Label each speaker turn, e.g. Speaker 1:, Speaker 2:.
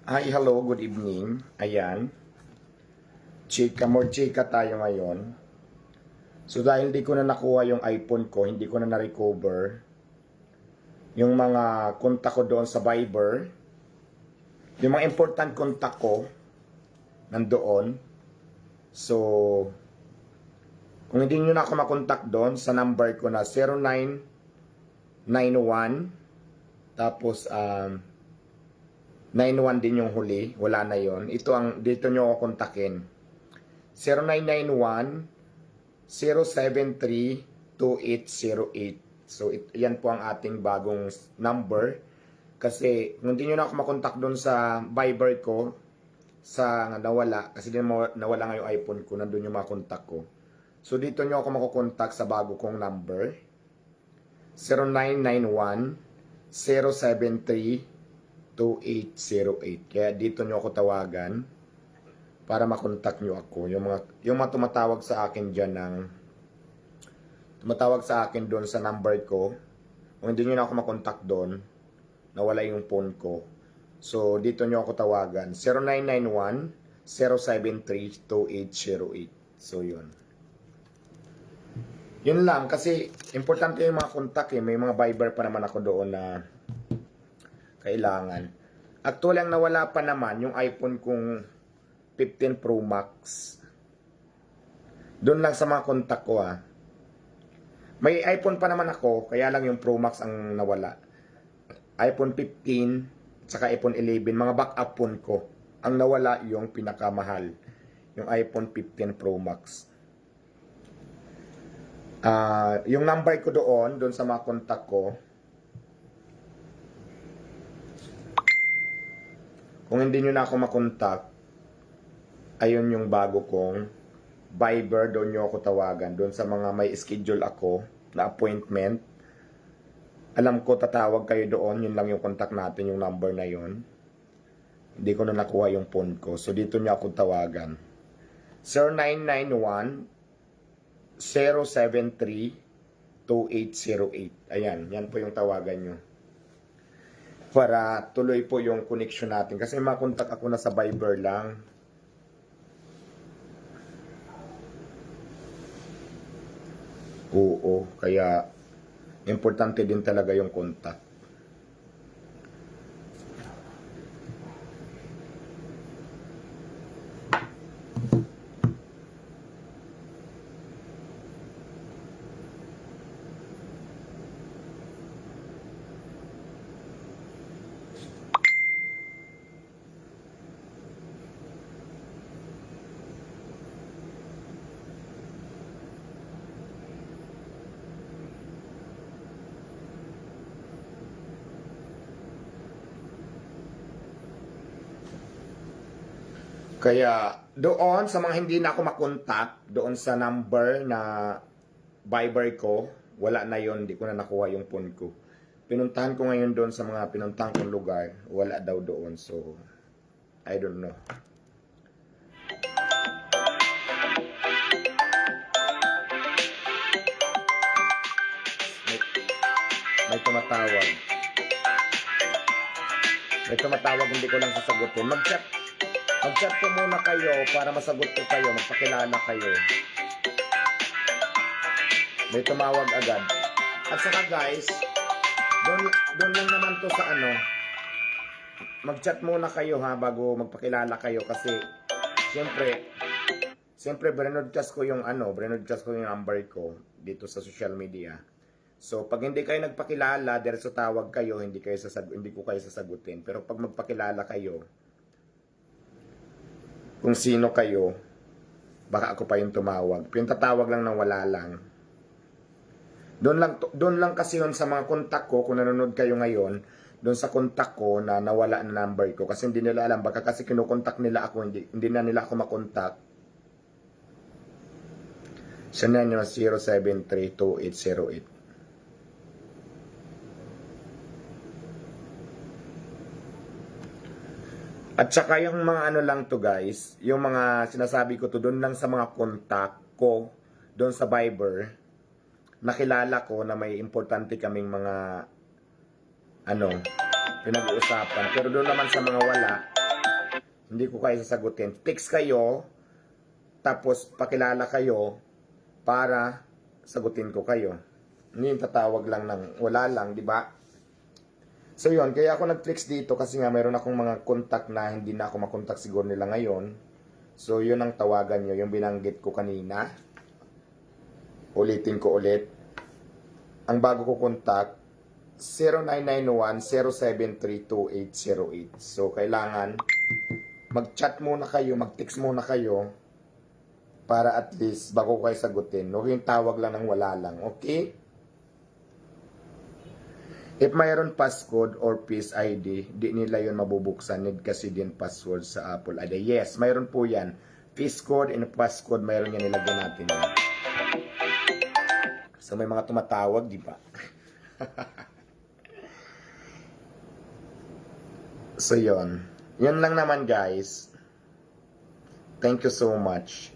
Speaker 1: Hi, hello, good evening. Ayan. More chika tayo ngayon. So dahil di ko na nakuha yung iPhone ko, hindi ko na na-recover yung mga kontak ko doon sa Viber. Yung mga important kontak ko nandoon. So kung hindi nyo na ako makontak doon sa number ko na 0991 tapos 91 din yung huli, wala na yon. Ito ang dito nyo ako kontakin. 0991-073-2808. So, yan po ang ating bagong number. Kasi, kung hindi nyo na ako makontak doon sa Viber ko, sa nawala, kasi din nawala nga yung iPhone ko, nandun yung mga kontak ko. So, dito nyo ako makukontak sa bago kong number. 0991-073-2808. Kaya dito nyo ako tawagan para makontak nyo ako. Yung mga tumatawag sa akin dyan tumatawag sa akin doon sa number ko. Kung hindi nyo na ako makontak doon, nawala yung phone ko. So, dito nyo ako tawagan. 0991-073-2808. So, yun. Yun lang, kasi importante yung mga kontak eh. May mga Viber pa naman ako doon na kailangan. Actually, ang nawala pa naman yung iPhone kong 15 Pro Max. Doon lang sa mga kontak ko ah. May iPhone pa naman ako, kaya lang yung Pro Max ang nawala. iPhone 15, saka iPhone 11, mga backup phone ko. Ang nawala yung pinakamahal, yung iPhone 15 Pro Max. Yung number ko doon sa mga kontak ko, kung hindi nyo na ako makontak, ayun yung bago kong Viber, doon nyo ako tawagan. Doon sa mga may schedule ako na appointment. Alam ko tatawag kayo doon, yun lang yung contact natin, yung number na yun. Hindi ko na nakuha yung phone ko. So dito nyo ako tawagan. 0991-073-2808. Ayan, yan po yung tawagan nyo. Para tuloy po yung connection natin. Kasi makontak ako na sa Viber lang. Oo, kaya importante din talaga yung contact. Kaya doon sa mga hindi na ako makontak, doon sa number na Viber ko, wala na yon, hindi ko na nakuha yung phone ko. Pinuntahan ko ngayon doon sa mga pinuntahan kong lugar, wala daw doon. So, I don't know. May tumatawag. May tumatawag, hindi ko lang sasagutin. Mag-chat po muna kayo para masagot ko kayo, magpakilala kayo. May tumawag agad. At saka guys, doon lang naman to sa ano. Mag-chat muna kayo ha bago magpakilala kayo kasi siyempre broadcast ko yung number ko dito sa social media. So pag hindi kayo nagpakilala, diretso tawag kayo, hindi ko kayo sasagutin. Pero pag magpakilala kayo, kung sino kayo, baka ako pa yung tumawag. Pinatawag lang nang wala lang. Doon lang kasi yun sa mga kontak ko, kung nanonood kayo ngayon, doon sa kontak ko na nawala na number ko. Kasi hindi nila alam, baka kasi kinukontak nila ako, hindi na nila ako makontak. Siya na yun, 0732808. At saka yung mga ano lang to guys, yung mga sinasabi ko to doon lang sa mga kontak ko, doon sa Viber, nakilala ko na may importante kaming mga pinag-uusapan. Pero doon naman sa mga wala, hindi ko kayo sasagutin. Text kayo, tapos pakilala kayo para sagutin ko kayo. Hindi yung tatawag lang ng wala lang, di ba? So yun, kaya ako nag-flex dito kasi nga mayroon akong mga contact na hindi na ako makontak siguro nila ngayon. So yun ang tawagan nyo, yung binanggit ko kanina. Ulitin ko ulit. Ang bago ko contact, 0991-073-2808. So kailangan mag-chat muna kayo, mag-text muna kayo para at least bago ko kayo sagutin. Huwag yung tawag lang ng wala lang, okay? If mayroon passcode or Face ID, di nila yun mabubuksan. Need kasi din password sa Apple ID. Yes, mayroon po yan. Face code and passcode, mayroon yan, nilagyan natin yan. So may mga tumatawag, di ba? So yun. Yun lang naman guys. Thank you so much.